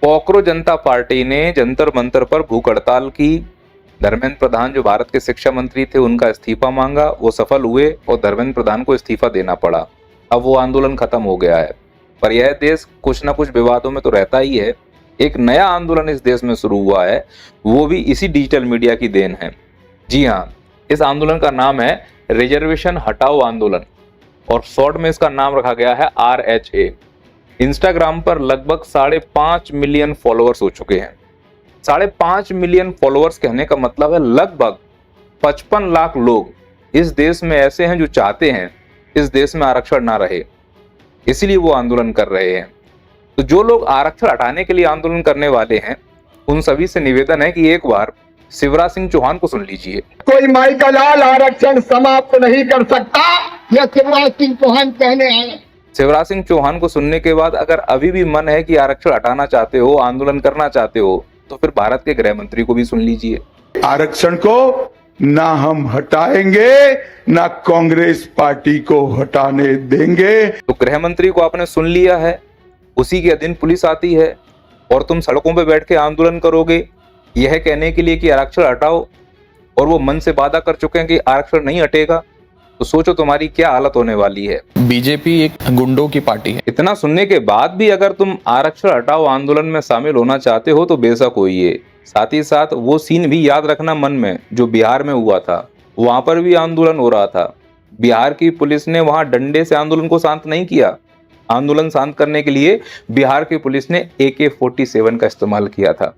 Cockroach जनता party ने जंतर मंतर पर भूख हड़ताल की। धर्मेंद्र प्रधान जो भारत के शिक्षा मंत्री थे उनका इस्तीफा मांगा, वो सफल हुए और धर्मेंद्र प्रधान को इस्तीफा देना पड़ा। अब वो आंदोलन खत्म हो गया है। पर यह देश कुछ ना कुछ विवादों में तो रहता ही है। एक नया आंदोलन इस देश में शुरू हुआ है, वो भी इसी डिजिटल मीडिया की देन है। जी हाँ, इस आंदोलन का नाम है रिजर्वेशन हटाओ आंदोलन और शॉर्ट में इसका नाम रखा गया है RHA। इंस्टाग्राम पर लगभग 5.5 मिलियन फॉलोअर्स हो चुके हैं। 5.5 मिलियन फॉलोअर्स कहने का मतलब है लगभग 55 लाख लोग इस देश में ऐसे हैं जो चाहते हैं इस देश में आरक्षण ना रहे, इसीलिए वो आंदोलन कर रहे हैं। तो जो लोग आरक्षण हटाने के लिए आंदोलन करने वाले हैं उन सभी से निवेदन है कि एक बार शिवराज सिंह चौहान को सुन लीजिए। कोई माई का लाल आरक्षण समाप्त नहीं कर सकता, यह शिवराज सिंह चौहान कहने आए। शिवराज सिंह चौहान को सुनने के बाद अगर अभी भी मन है कि आरक्षण हटाना चाहते हो, आंदोलन करना चाहते हो, तो फिर भारत के गृह मंत्री को भी सुन लीजिए। आरक्षण को ना हम हटाएंगे, ना कांग्रेस पार्टी को हटाने देंगे। तो गृह मंत्री को आपने सुन लिया है, उसी के दिन पुलिस आती है और तुम सड़कों पर बैठ के आंदोलन करोगे यह कहने के लिए कि आरक्षण हटाओ, और वो मन से वादा कर चुके हैं कि आरक्षण नहीं हटेगा। तो सोचो तुम्हारी क्या हालत होने वाली है। बीजेपी एक गुंडों की पार्टी है। इतना सुनने के बाद भी अगर तुम आरक्षण हटाओ आंदोलन में शामिल होना चाहते हो तो बेशक होइए। साथ ही साथ वो सीन भी याद रखना मन में जो बिहार में हुआ था, वहां पर भी आंदोलन हो रहा था। बिहार की पुलिस ने वहां डंडे से आंदोलन को शांत नहीं किया। आंदोलन शांत करने के लिए बिहार की पुलिस ने AK-47 का इस्तेमाल किया था।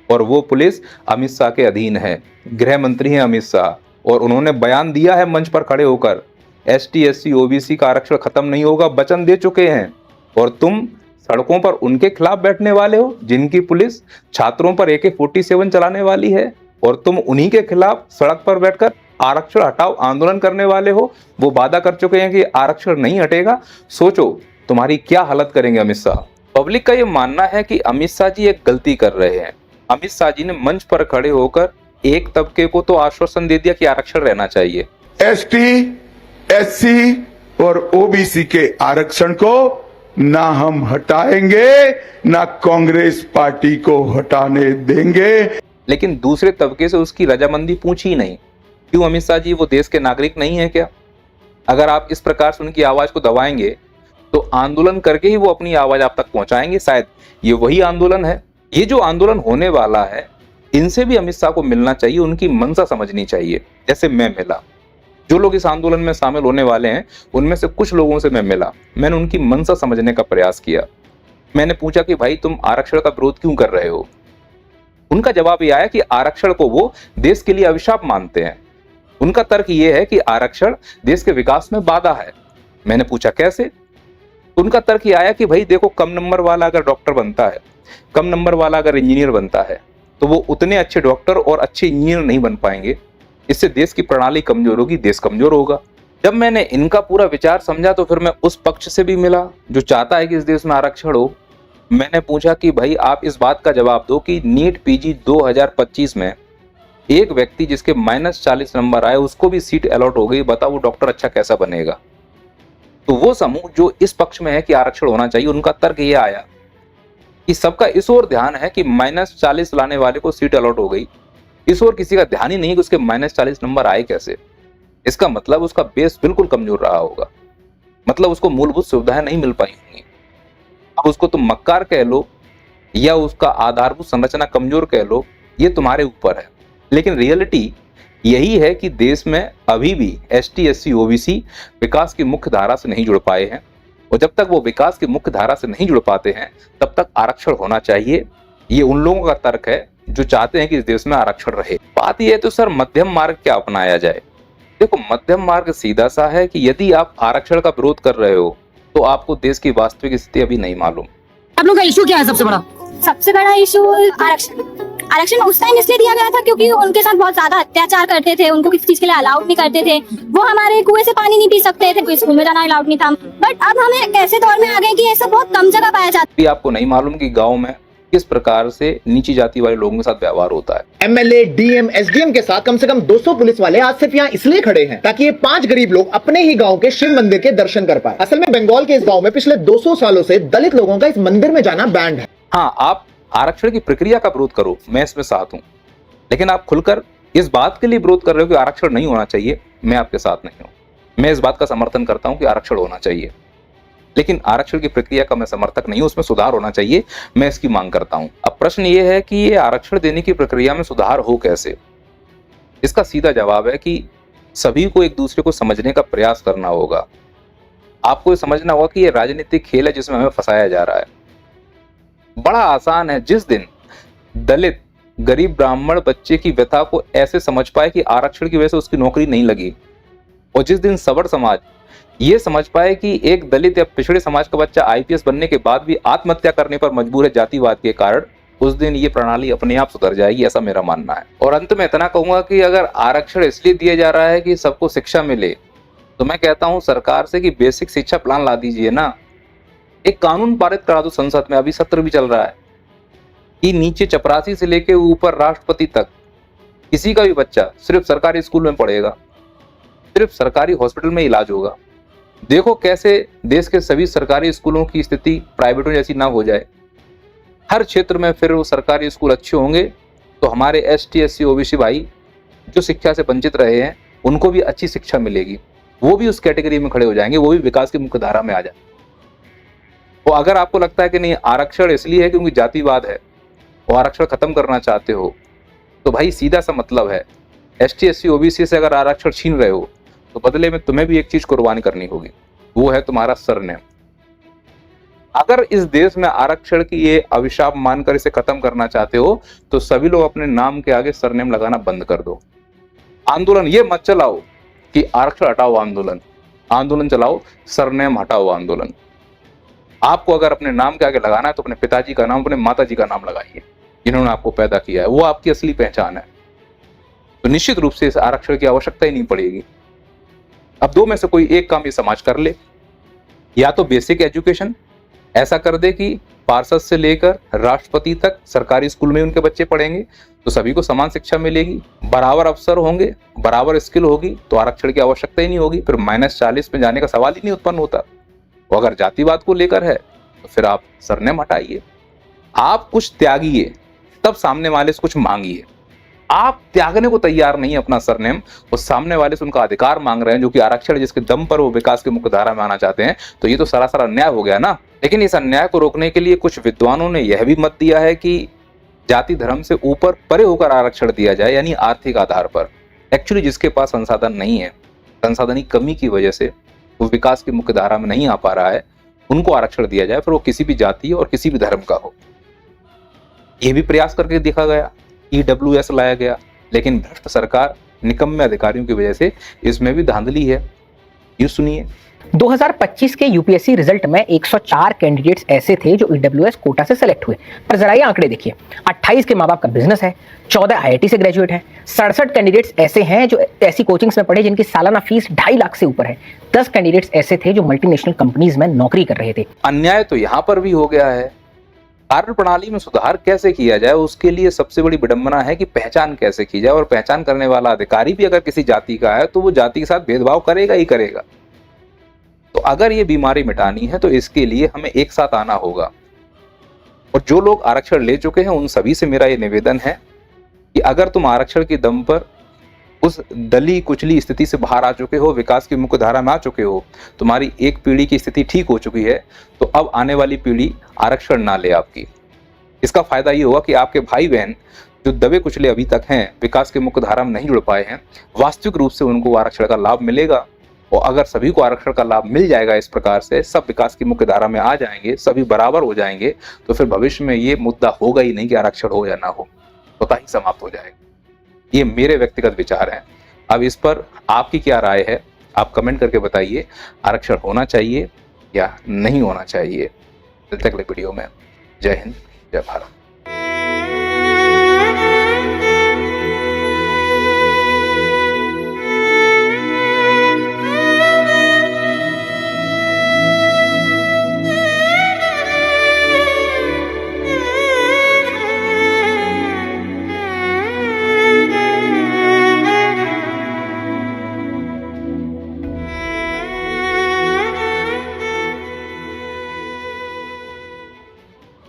और वो पुलिस अमित शाह के अधीन है। गृह मंत्री हैं अमित शाह और उन्होंने बयान दिया है मंच पर खड़े होकर, ST SC OBC का आरक्षण खत्म नहीं होगा, वचन दे चुके हैं। और तुम सड़कों पर उनके खिलाफ बैठने वाले हो जिनकी पुलिस छात्रों पर AK-47 चलाने वाली है, और तुम उन्हीं के खिलाफ सड़क पर बैठकर आरक्षण हटाओ आंदोलन करने वाले हो। वो वादा कर चुके हैं कि आरक्षण नहीं हटेगा। सोचो तुम्हारी क्या हालत करेंगे अमित शाह। पब्लिक का ये मानना है कि अमित शाह जी एक गलती कर रहे हैं। अमित शाह जी ने मंच पर खड़े होकर एक तबके को तो आश्वासन दे दिया कि आरक्षण रहना चाहिए। ST SC और OBC के आरक्षण को ना हम हटाएंगे, ना कांग्रेस पार्टी को हटाने देंगे। लेकिन दूसरे तबके से उसकी रजामंदी पूछी ही नहीं। क्यों अमित शाह जी, वो देश के नागरिक नहीं है क्या? अगर आप इस प्रकार से उनकी आवाज को दबाएंगे तो आंदोलन करके ही वो अपनी आवाज आप तक पहुंचाएंगे। शायद ये वही आंदोलन है। ये जो आंदोलन होने वाला है इनसे भी अमित शाह को मिलना चाहिए, उनकी मंशा समझनी चाहिए। जैसे मैं मिला, जो लोग इस आंदोलन में शामिल होने वाले हैं उनमें से कुछ लोगों से मैं मिला, मैंने उनकी मंशा समझने का प्रयास किया। मैंने पूछा कि भाई तुम आरक्षण का विरोध क्यों कर रहे हो? उनका जवाब यह आया कि आरक्षण को वो देश के लिए अभिशाप मानते हैं। उनका तर्क ये है कि आरक्षण देश के विकास में बाधा है। मैंने पूछा कैसे? उनका तर्क ये आया कि भाई देखो, कम नंबर वाला अगर डॉक्टर बनता है, कम नंबर वाला अगर इंजीनियर बनता है, तो वो उतने अच्छे डॉक्टर और अच्छे इंजीनियर नहीं बन पाएंगे। इससे देश की प्रणाली कमजोर होगी, देश कमजोर होगा। जब मैंने इनका पूरा विचार समझा तो फिर मैं उस पक्ष से भी मिला जो चाहता है कि इस देश में आरक्षण हो। मैंने पूछा कि भाई आप इस बात का जवाब दो कि नीट PG 2025 में एक व्यक्ति जिसके -40 नंबर आए उसको भी सीट अलॉट हो गई, बताओ वो डॉक्टर अच्छा कैसा बनेगा? तो वो समूह जो इस पक्ष में है कि आरक्षण होना चाहिए, उनका तर्क ये आया कि सबका इस ओर ध्यान है कि -40 लाने वाले को सीट अलॉट हो गई, इस ओर किसी का ध्यान ही नहीं कि उसके -40 नंबर आए कैसे। इसका मतलब उसका बेस बिल्कुल कमजोर रहा होगा, मतलब उसको मूलभूत सुविधाएं नहीं मिल पाई होंगी। अब उसको तुम मक्कार कह लो या उसका आधारभूत संरचना कमजोर कह लो, ये तुम्हारे ऊपर है। लेकिन रियलिटी यही है कि देश में अभी भी ST SC OBC विकास की मुख्य धारा से नहीं जुड़ पाए हैं, और जब तक वो विकास की मुख्य धारा से नहीं जुड़ पाते हैं तब तक आरक्षण होना चाहिए। ये उन लोगों का तर्क है जो चाहते हैं कि इस देश में आरक्षण रहे। बात यह है तो सर मध्यम मार्ग क्या अपनाया जाए? देखो, मध्यम मार्ग सीधा सा है कि यदि आप आरक्षण का विरोध कर रहे हो तो आपको देश की वास्तविक स्थिति अभी नहीं मालूम। आप लोग का इशू क्या है सबसे बड़ा? सबसे बड़ा इशू आरक्षण उस टाइम इसलिए दिया गया था क्योंकि उनके साथ बहुत ज्यादा अत्याचार करते थे, उनको किसी चीज के लिए अलाउड नहीं करते थे, वो हमारे कुएं से पानी नहीं पी सकते थे, कोई स्कूल में जाना अलाउड नहीं था। बट अब हमें ऐसे दौर में आ गए कि ये सब बहुत कम जगह पाया जाता है। आपको नहीं मालूम कि गाँव में किस प्रकार से नीची जाति वाले लोगों के साथ व्यवहार होता है। एमएलए, डीएम, एसडीएम के साथ कम से कम 200 पुलिस वाले आज सिर्फ यहाँ इसलिए खड़े हैं ताकि ये 5 गरीब लोग अपने ही गांव के शिव मंदिर के दर्शन कर पाए। असल में बंगाल के इस गांव में पिछले 200 सालों से दलित लोगों का इस मंदिर में जाना बैंड है। हाँ, आप आरक्षण की प्रक्रिया का विरोध करो, मैं इसमें साथ हूं, लेकिन आप खुलकर इस बात के लिए विरोध कर रहे हो कि आरक्षण नहीं होना चाहिए, मैं आपके साथ नहीं हूं। मैं इस बात का समर्थन करता हूं कि आरक्षण होना चाहिए, लेकिन आरक्षण की प्रक्रिया का मैं समर्थक नहीं हूं, उसमें सुधार होना चाहिए, मैं इसकी मांग करता हूं। अब प्रश्न ये है कि ये आरक्षण देने की प्रक्रिया में सुधार हो कैसे। इसका सीधा जवाब है कि सभी को एक दूसरे को समझने का प्रयास करना होगा। आपको ये समझना होगा कि ये राजनीतिक खेल है जिसमें हमें फंसाया जा रहा है। बड़ा आसान है, जिस दिन दलित गरीब ब्राह्मण बच्चे की व्यथा को ऐसे समझ पाए कि आरक्षण की वजह से उसकी नौकरी नहीं लगी, और जिस दिन सवर्ण समाज ये समझ पाए कि एक दलित या पिछड़े समाज का बच्चा आईपीएस बनने के बाद भी आत्महत्या करने पर मजबूर है जातिवाद के कारण, उस दिन ये प्रणाली अपने आप सुधर जाएगी, ऐसा मेरा मानना है। और अंत में इतना कहूंगा कि अगर आरक्षण इसलिए दिया जा रहा है कि सबको शिक्षा मिले, तो मैं कहता हूं सरकार से कि बेसिक शिक्षा प्लान ला दीजिए ना। एक कानून पारित करा दो संसद में, अभी सत्र भी चल रहा है, कि नीचे चपरासी से लेके ऊपर राष्ट्रपति तक किसी का भी बच्चा सिर्फ सरकारी स्कूल में पढ़ेगा, सिर्फ सरकारी हॉस्पिटल में इलाज होगा। देखो कैसे देश के सभी सरकारी स्कूलों की स्थिति प्राइवेटों जैसी ना हो जाए। हर क्षेत्र में फिर वो सरकारी स्कूल अच्छे होंगे तो हमारे एसटी, एससी, ओबीसी भाई जो शिक्षा से वंचित रहे हैं उनको भी अच्छी शिक्षा मिलेगी, वो भी उस कैटेगरी में खड़े हो जाएंगे, वो भी विकास की मुख्य धारा में आ जाए। और अगर आपको लगता है कि नहीं आरक्षण इसलिए है क्योंकि जातिवाद है और आरक्षण खत्म करना चाहते हो, तो भाई सीधा सा मतलब है एसटी, एससी, ओबीसी से अगर आरक्षण छीन रहे हो तो बदले में तुम्हें भी एक चीज कुर्बानी करनी होगी, वो है तुम्हारा सरनेम। अगर इस देश में आरक्षण की ये अभिशाप मानकर इसे खत्म करना चाहते हो तो सभी लोग अपने नाम के आगे सरनेम लगाना बंद कर दो। आंदोलन ये मत चलाओ कि आरक्षण हटाओ आंदोलन, आंदोलन चलाओ सरनेम हटाओ आंदोलन। आपको अगर अपने नाम के आगे लगाना है तो अपने पिताजी का नाम, अपने माताजी का नाम लगाइए जिन्होंने आपको पैदा किया है, वो आपकी असली पहचान है। तो निश्चित रूप से इस आरक्षण की आवश्यकता ही नहीं पड़ेगी। अब दो में से कोई एक काम ये समाज कर ले, या तो बेसिक एजुकेशन ऐसा कर दे कि पार्षद से लेकर राष्ट्रपति तक सरकारी स्कूल में उनके बच्चे पढ़ेंगे तो सभी को समान शिक्षा मिलेगी, बराबर अवसर होंगे, बराबर स्किल होगी, तो आरक्षण की आवश्यकता ही नहीं होगी, फिर -40 में जाने का सवाल ही नहीं उत्पन्न होता। और अगर जातिवाद को लेकर है तो फिर आप सरनेम हटाइए, आप कुछ त्यागिए, तब सामने वाले से कुछ मांगिए। आप त्यागने को तैयार नहीं अपना सरनेम, और सामने वाले से उनका अधिकार मांग रहे हैं जो कि आरक्षण जिसके दम पर वो विकास की मुख्य धारा में आना चाहते हैं, तो ये तो सरासर अन्याय हो गया ना। लेकिन इस अन्याय को रोकने के लिए कुछ विद्वानों ने यह भी मत दिया है कि जाति धर्म से ऊपर परे होकर आरक्षण दिया जाए, यानी आर्थिक आधार पर। एक्चुअली जिसके पास संसाधन नहीं है, संसाधन की कमी की वजह से वो विकास की मुख्य धारा में नहीं आ पा रहा है, उनको आरक्षण दिया जाए, फिर वो किसी भी जाति और किसी भी धर्म का हो। ये भी प्रयास करके देखा गया, EWS लाया गया, लेकिन भ्रष्ट सरकार, निकम्मे अधिकारियों की वजह से इसमें भी धांधली है। ये सुनिए, 2025 के यूपीएससी रिजल्ट में 104 कैंडिडेट्स ऐसे थे जो ईडब्ल्यूएस कोटा से सेलेक्ट हुए। पर जरा ये आंकड़े देखिए, 28 के माँ बाप का बिजनेस है, 14 आईआईटी से ग्रेजुएट हैं, 67 कैंडिडेट्स ऐसे हैं जो ऐसी कोचिंग्स में पढ़े जिनकी सालाना फीस 2.5 लाख से ऊपर है, 10 कैंडिडेट्स ऐसे थे जो मल्टीनेशनल कंपनीज में नौकरी कर रहे थे। अन्याय तो यहाँ पर भी हो गया है। कार्य प्रणाली में सुधार कैसे किया जाए, उसके लिए सबसे बड़ी विडंबना है कि पहचान कैसे की जाए, और पहचान करने वाला अधिकारी भी अगर किसी जाति का है तो वो जाति के साथ भेदभाव करेगा ही करेगा। तो अगर ये बीमारी मिटानी है तो इसके लिए हमें एक साथ आना होगा। और जो लोग आरक्षण ले चुके हैं उन सभी से मेरा ये निवेदन है कि अगर तुम आरक्षण के दम पर उस दली कुचली स्थिति से बाहर आ चुके हो, विकास की मुख्य धारा में आ चुके हो, तुम्हारी एक पीढ़ी की स्थिति ठीक हो चुकी है, तो अब आने वाली पीढ़ी आरक्षण ना ले आपकी। इसका फायदा ये होगा कि आपके भाई बहन जो दबे कुचले अभी तक हैं, विकास के मुख्य धारा में नहीं जुड़ पाए हैं, वास्तविक रूप से उनको आरक्षण का लाभ मिलेगा। और अगर सभी को आरक्षण का लाभ मिल जाएगा, इस प्रकार से सब विकास की मुख्य धारा में आ जाएंगे, सभी बराबर हो जाएंगे, तो फिर भविष्य में ये मुद्दा होगा ही नहीं कि आरक्षण हो या ना हो, स्वतः ही समाप्त हो जाएगा। ये मेरे व्यक्तिगत विचार हैं। अब इस पर आपकी क्या राय है, आप कमेंट करके बताइए, आरक्षण होना चाहिए या नहीं होना चाहिए। मिलते हैं अगले वीडियो में। जय हिंद, जय भारत।